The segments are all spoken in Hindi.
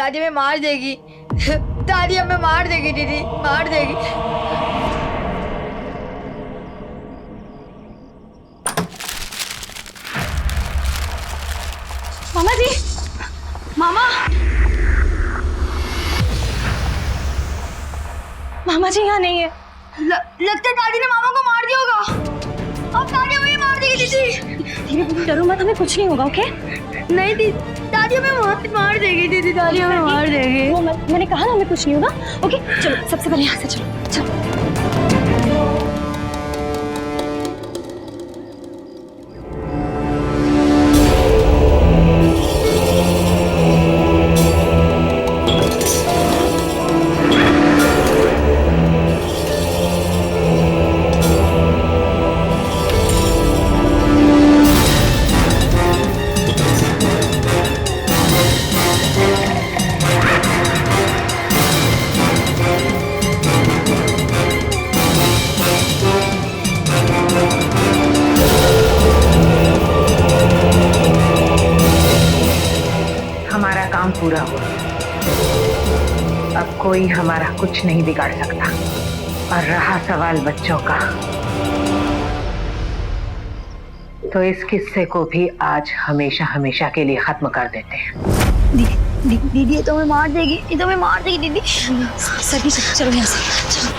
दादी हमें मार देगी। दादी हमें मार देगी दीदी, मार देगी। मामा जी, मामा, मामा जी यहाँ नहीं है। लगता है दादी ने मामा को मार दिया होगा। अब दादी हमें मार देगी दीदी। धीरे डरो मत, हमें कुछ नहीं होगा। ओके? नहीं दीदी, दादी हमें मार देगी दीदी, दादी हमें मार देगी। वो मैंने कहा ना हमें कुछ नहीं होगा। ओके चलो, सबसे पहले यहाँ से चलो चलो। हमारा काम पूरा हुआ। अब कोई हमारा कुछ नहीं बिगाड़ सकता। और रहा सवाल बच्चों का, तो इस किस्से को भी आज हमेशा हमेशा के लिए खत्म कर देते हैं। दीदी ये तो हमें मार देगी, ये तो हमें मार देगी दीदी। सभी चलो यहाँ से चलो।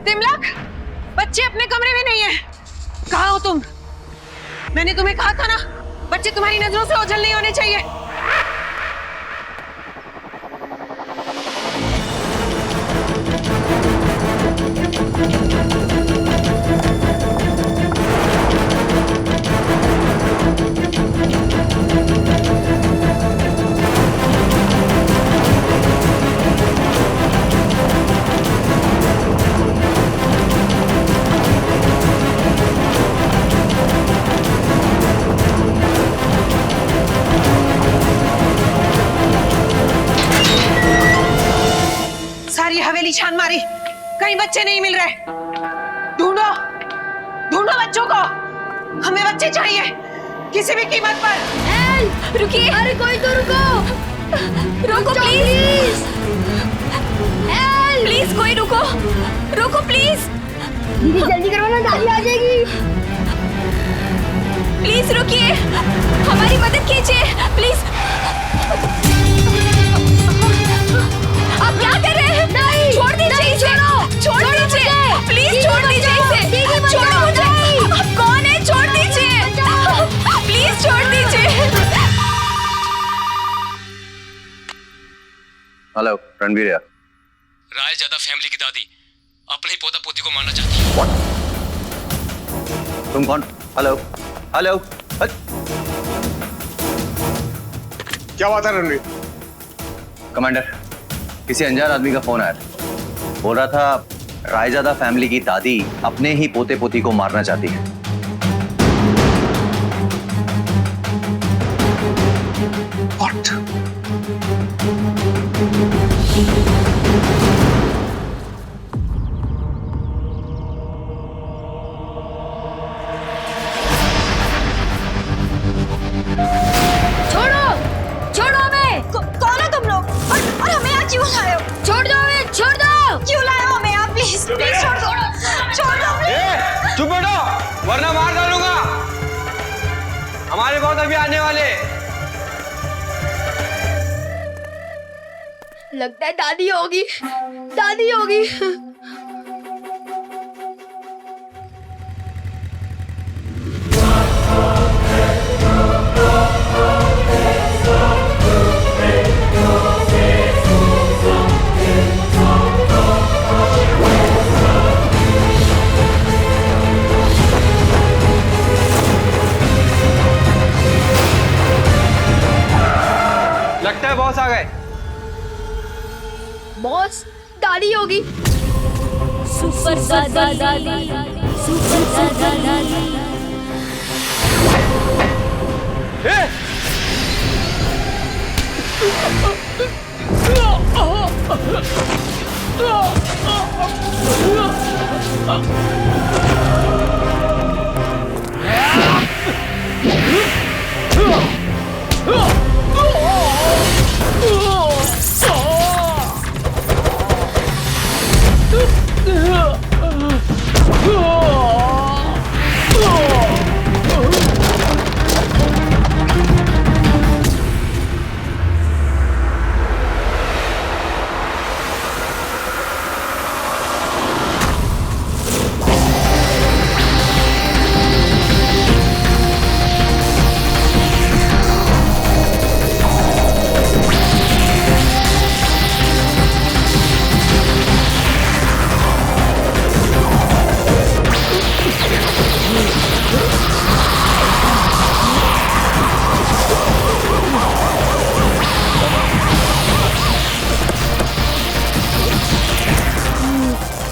तिमलक, बच्चे अपने कमरे में नहीं है। कहाँ हो तुम? मैंने तुम्हें कहा था ना, बच्चे तुम्हारी नजरों से ओझल नहीं होने चाहिए। सारी हवेली छान मारी, कहीं बच्चे नहीं मिल रहे। ढूंढो ढूंढो बच्चों को, हमें बच्चे चाहिए किसी भी कीमत पर। रुकिए, अरे कोई तो रुको, रुको प्लीज, प्लीज कोई रुको, रुको प्लीज। दीदी जल्दी करो ना, दादी आ जाएगी। प्लीज रुकिए, हमारी मदद कीजिए प्लीज। आप क्या कर रहे हैं? नहीं, छोड़ दीजिए इसे, छोड़ दीजिए प्लीज, छोड़ दीजिए इसे, छोड़ो मुझे। आप कौन है? छोड़ दीजिए प्लीज, छोड़ दीजिए। हेलो, रणवीर यार। रायजादा फैमिली की दादी अपने ही पोता पोती को मारना चाहती है। तुम कौन? Hello hello. क्या बात है रणवीर? कमांडर, किसी अनजान आदमी का फोन आया था। बोल रहा था रायजादा फैमिली की दादी अपने ही पोते पोती को मारना चाहती है। What? छोड़ो, छोड़ो हमें। कौन हो तुम लोग? और हमें यहाँ क्यों लाए हो? छोड़ दो हमें, छोड़ दो। क्यों लाए हो हमें यहाँ? प्लीज प्लीज छोड़ दो, छोड़ दो प्लीज। चुप बैठो, वरना मार डालूंगा। हमारे बहुत अभी आने वाले। लगता है दादी होगी, दादी होगी। लगता है बॉस आ गए। बॉस, दादी होगी। सुपर दादी,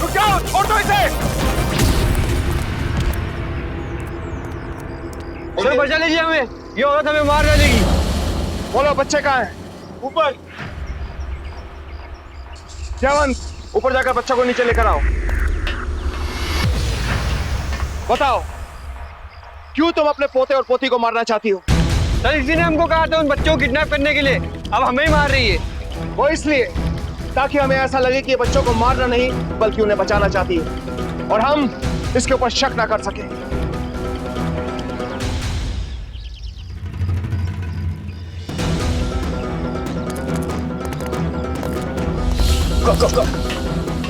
रुक जाओ, छोड़ दो इसे। सर बचा लीजिए हमें, ये औरत हमें मार डालेगी। बोलो बच्चे कहाँ हैं? ऊपर। जयवंत, ऊपर जाकर बच्चा को नीचे लेकर आओ। बताओ, क्यों तुम अपने पोते और पोती को मारना चाहती हो? सर इसी ने हमको कहा था उन बच्चों को किडनैप करने के लिए, अब हमें ही मार रही है। वो इसलिए ताकि हमें ऐसा लगे कि ये बच्चों को मारना नहीं बल्कि उन्हें बचाना चाहती है और हम इसके ऊपर शक ना कर सके।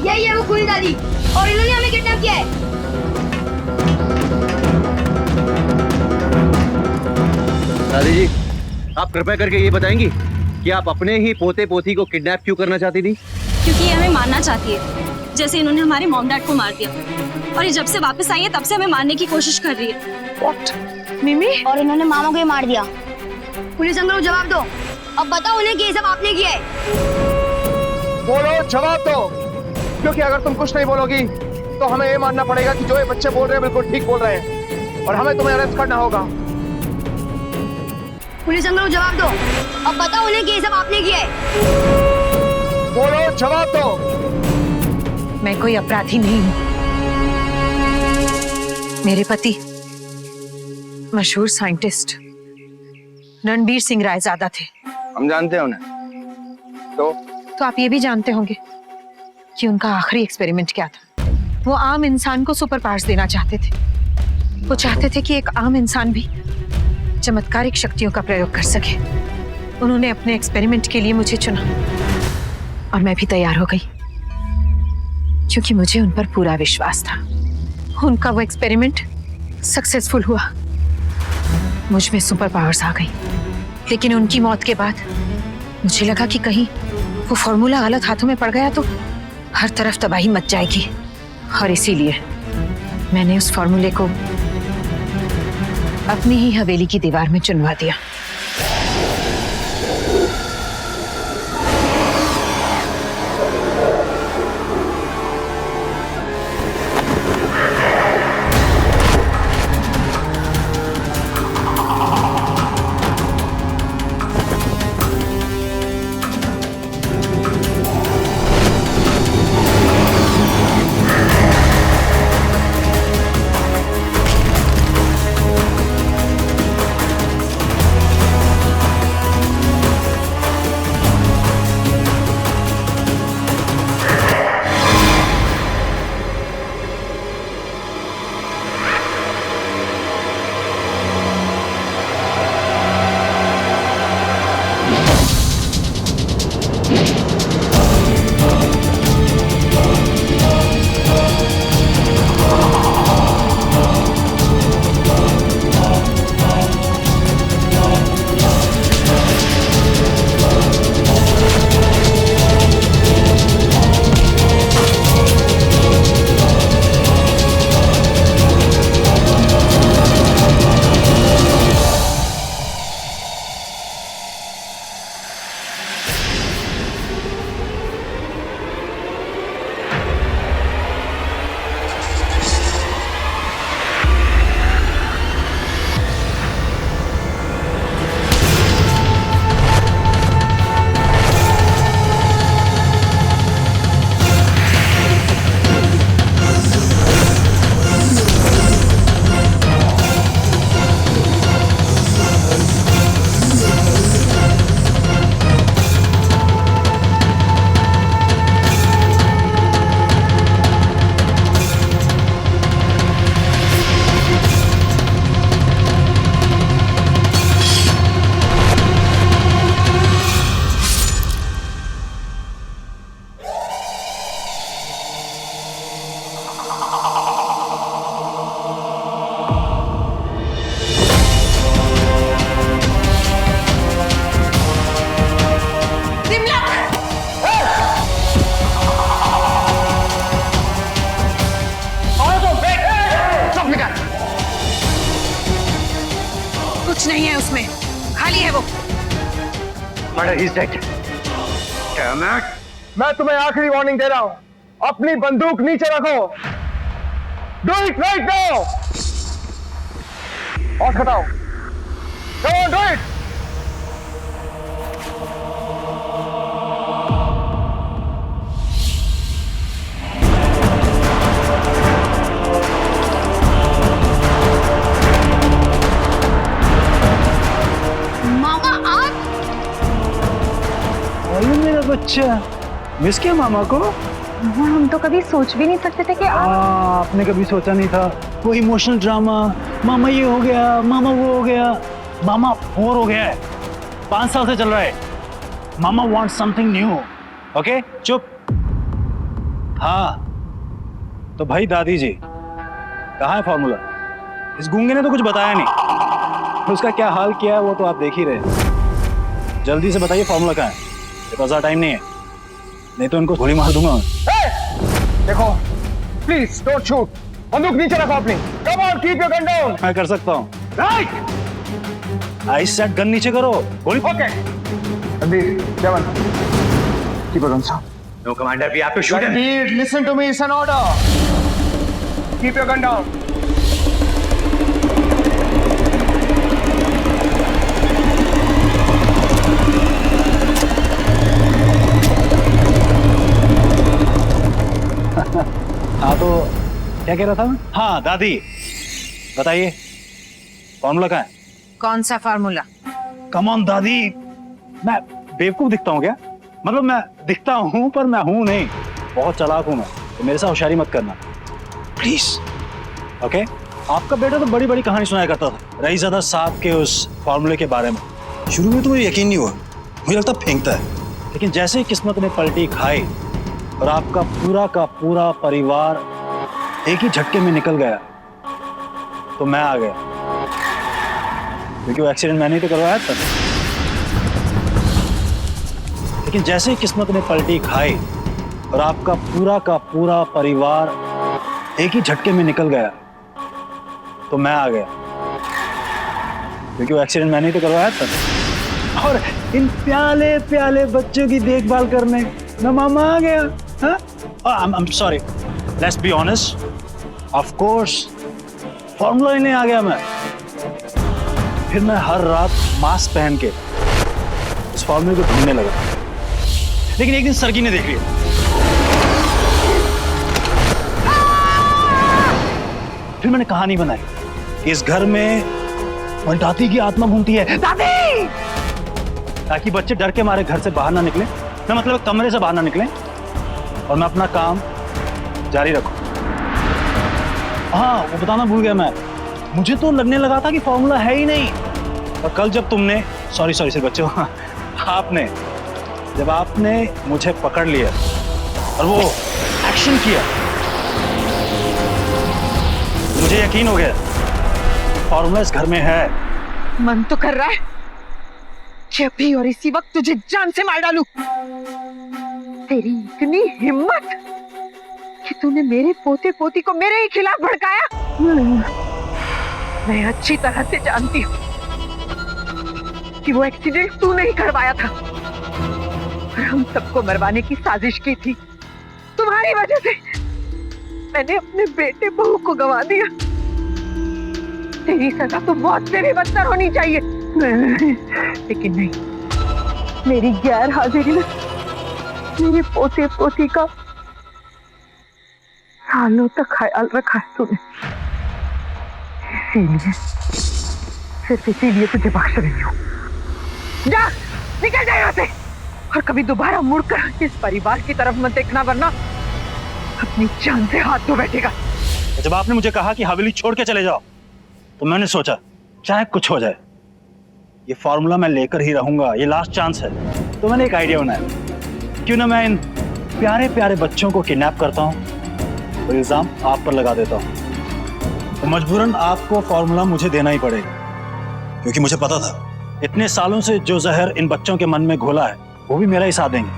यही है वो खूनी दादी और इन्होंने हमें किडनैप किया है। दादी जी, आप कृपया करके ये बताएंगी कि आप अपने ही पोते पोती को किडनैप क्यों करना चाहती थी? क्योंकि ये हमें मारना चाहती है, जैसे इन्होंने हमारे मॉम डैड को मार दिया और ये जब से वापस आई है तब से हमें मारने की कोशिश कर रही है। What? मिमी? और इन्होंने मामा को ही मार दिया। पुलिस अंकल जवाब दो, अब बताओ उन्हें कि ये सब आपने किया है। बोलो, जवाब दो, क्योंकि अगर तुम कुछ नहीं बोलोगी तो हमें ये मानना पड़ेगा कि जो ये बच्चे बोल रहे हैं बिल्कुल ठीक बोल रहे हैं और हमें तुम्हें अरेस्ट करना होगा। पुलिस अंकल जवाब दो, अब बताओ उन्हें कि ये सब आपने किया है। बोलो, जवाब दो। मैं कोई अपराधी नहीं हूँ। मेरे पति मशहूर साइंटिस्ट रणबीर सिंह रायजादा थे। हम जानते हैं उन्हें। तो आप ये भी जानते होंगे कि उनका आखिरी एक्सपेरिमेंट क्या था। वो आम इंसान को सुपर पावर्स देना चाहते थे। वो चाहते थे कि एक आम इंसान भी चमत्कारिक शक्तियों का प्रयोग कर सके। उन्होंने अपने एक्सपेरिमेंट के लिए मुझे चुना और मैं भी तैयार हो गई क्योंकि मुझे उन पर पूरा विश्वास था। उनका वो एक्सपेरिमेंट सक्सेसफुल हुआ, मुझ में सुपर पावर्स आ गई। लेकिन उनकी मौत के बाद मुझे लगा कि कहीं वो फॉर्मूला गलत हाथों में पड़ गया तो हर तरफ तबाही मच जाएगी और इसीलिए मैंने उस फॉर्मूले को अपनी ही हवेली की दीवार में चुनवा दिया। कुछ नहीं है उसमें, खाली है वो। Madam, he's dead. Damn it. मैं तुम्हें आखिरी वार्निंग दे रहा हूं, अपनी बंदूक नीचे रखो। Do it right now. और खटाओ। Come on, do it. मामा आप? अरे मेरा बच्चा, मिस किया मामा को? हम तो कभी सोच भी नहीं सकते थे कि आपने कभी सोचा नहीं था। वो इमोशनल ड्रामा, मामा ये हो गया, मामा वो हो गया। मामा बोर हो गया है, 5 साल से चल रहा है। मामा वांट समथिंग न्यू। ओके, चुप। हाँ तो भाई दादी जी, कहाँ है फॉर्मूला? इस गूंगे ने तो कुछ बताया नहीं, उसका क्या हाल किया है वो तो आप देख ही रहे। जल्दी से बताइए फॉर्मूला कहाँ है, मेरे पास ज़्यादा टाइम नहीं है, नहीं तो इनको गोली मार दूंगा। देखो, प्लीज डोंट शूट। बंदूक नीचे रखो अपनी। Come on, keep your gun down. मैं कर सकता हूँ। राइट। आई सेट गन नीचे करो, गोली। Okay. Ranbir, jawan, keep your guns down. No commander, we have to shoot him. Ranbir, listen to me, it's an order. Keep your gun down. हाँ तो क्या कह रहा था मैं? हाँ दादी, बताइए फॉर्मूला कहाँ है? कौन सा फार्मूला? कम ऑन दादी, मैं बेवकूफ दिखता हूँ क्या? मतलब मैं दिखता हूँ पर मैं हूँ नहीं, बहुत चालाक हूँ मैं, तो मेरे साथ होशियारी मत करना प्लीज। ओके, आपका बेटा तो बड़ी बड़ी कहानी सुनाया करता था रईज़ादा साहब के उस फार्मूले के बारे में। शुरू में तो मुझे यकीन नहीं हुआ, मुझे लगता फेंकता है, लेकिन जैसे ही किस्मत ने पलटी खाई और आपका पूरा का पूरा परिवार एक ही झटके में निकल गया, तो मैं आ गया, क्योंकि वो एक्सीडेंट मैंने ही तो करवाया था। लेकिन जैसे ही किस्मत ने पलटी खाई और आपका पूरा का पूरा परिवार एक ही झटके में निकल गया, तो मैं आ गया, क्योंकि वो एक्सीडेंट मैंने ही तो करवाया था। और इन प्याले प्याले बच्चों की देखभाल करने मैं मामा आ गया। I'm sorry, let's be honest, of course, formula लेने आ गया मैं। फिर मैं हर रात मास्क पहन के उस फॉर्मूले को ढूंढने लगा, लेकिन एक दिन सरगी ने देख लिया। फिर मैंने कहानी बनाई कि इस घर में दादी की आत्मा घूमती है, दादी, ताकि बच्चे डर के मारे घर से बाहर ना निकले, मैं मतलब कमरे से बाहर ना निकले, और मैं अपना काम जारी रखूं। हाँ, वो बताना भूल गया मैं, मुझे तो लगने लगा था कि फॉर्मूला है ही नहीं, और कल जब तुमने सॉरी से बच्चों जब आपने मुझे पकड़ लिया और वो एक्शन किया, मुझे यकीन हो गया फॉर्मूला इस घर में है। मन तो कर रहा है कि अभी और इसी वक्त तुझे जान से मार डालूं। तेरी इतनी हिम्मत कि तूने मेरे पोते पोती को मेरे ही खिलाफ भड़काया। मैं अच्छी तरह से जानती हूँ कि वो एक्सीडेंट तूने ही करवाया था, और हम सबको मरवाने की साजिश की थी। तुम्हारी वजह से मैंने अपने बेटे बहू को गंवा दिया। तेरी सजा तो मौत से भी बदतर होनी चाहिए, लेकिन नहीं, मेरी गैर हाजिरी में मेरे पोते पोती का सालों तक ख्याल रखा है तूने, इसीलिए, सिर्फ इसीलिए तुझे बख्श रही हूँ। जा, निकल जा यहाँ से, और कभी दोबारा मुड़कर इस परिवार की तरफ मत देखना, वरना अपनी जान से हाथ धो बैठेगा। जब आपने मुझे कहा कि हवेली छोड़ के चले जाओ, तो मैंने सोचा चाहे कुछ हो जाए, ये फॉर्मूला मैं लेकर ही रहूंगा, ये लास्ट चांस है। तो मैंने एक आइडिया बनाया, क्यों ना मैं इन प्यारे प्यारे बच्चों को किडनैप करता हूँ और इल्जाम आप पर लगा देता हूँ। तो मजबूरन आपको फॉर्मूला मुझे देना ही पड़ेगा, क्योंकि मुझे पता था इतने सालों से जो जहर इन बच्चों के मन में घोला है वो भी मेरा ही साथ देंगे,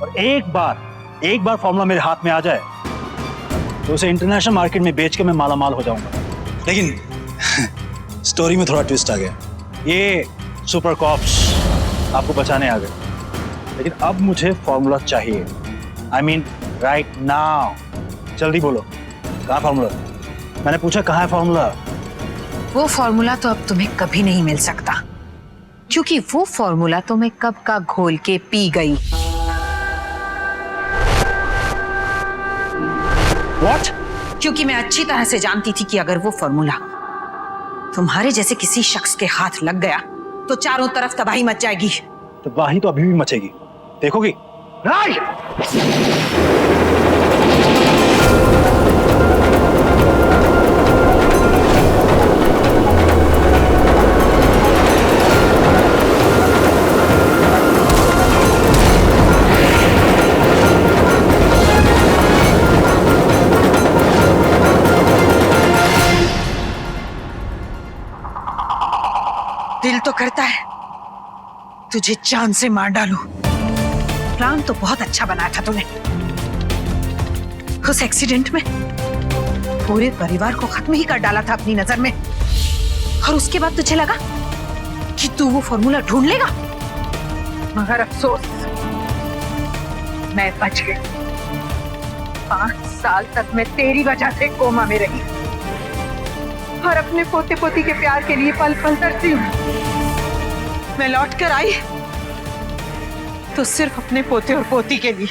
और एक बार फॉर्मूला मेरे हाथ में आ जाए तो उसे इंटरनेशनल मार्केट में बेच के मैं माला माल हो जाऊंगा। लेकिन स्टोरी में थोड़ा ट्विस्ट आ गया। ये सुपर कॉप्स आपको बचाने आ गए, लेकिन अब मुझे फॉर्मूला चाहिए। I mean right now. जल्दी बोलो, कहाँ फॉर्मूला? मैंने पूछा कहाँ है फॉर्मूला? वो फॉर्मूला तो अब तुम्हें कभी नहीं मिल सकता, क्योंकि वो फॉर्मूला तो मैं कब का घोल के पी गई। What? क्योंकि मैं अच्छी तरह से जानती थी कि अगर वो फॉर्मूला तुम्हारे जैसे किसी शख्स के हाथ लग गया तो चारों तरफ तबाही मच जाएगी। तबाही तो अभी भी मचेगी, देखोगी। नहीं! दिल तो करता है तुझे जान से मार डालूं। प्लान तो बहुत अच्छा बनाया था तूने। उस एक्सीडेंट में पूरे परिवार को खत्म ही कर डाला था अपनी नजर में, और उसके बाद तुझे लगा कि तू वो फॉर्मूला ढूंढ लेगा। मगर अफसोस, मैं बच गई। 5 साल तक मैं तेरी वजह से कोमा में रही और अपने पोते पोती के प्यार के लिए पल पल तरसी हूँ। मैं लौट कर आई तो सिर्फ अपने पोते और पोती के लिए।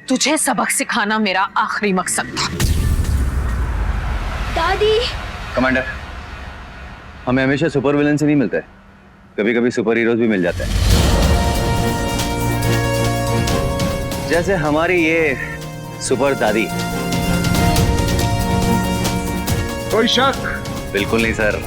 तुझे सबक सिखाना मेरा आखिरी मकसद था। दादी। कमांडर, हमें हमेशा सुपर विलन से नहीं मिलते, कभी कभी सुपर हीरोज भी मिल जाते हैं। जैसे हमारी ये सुपर दादी। कोई शक? बिल्कुल नहीं सर।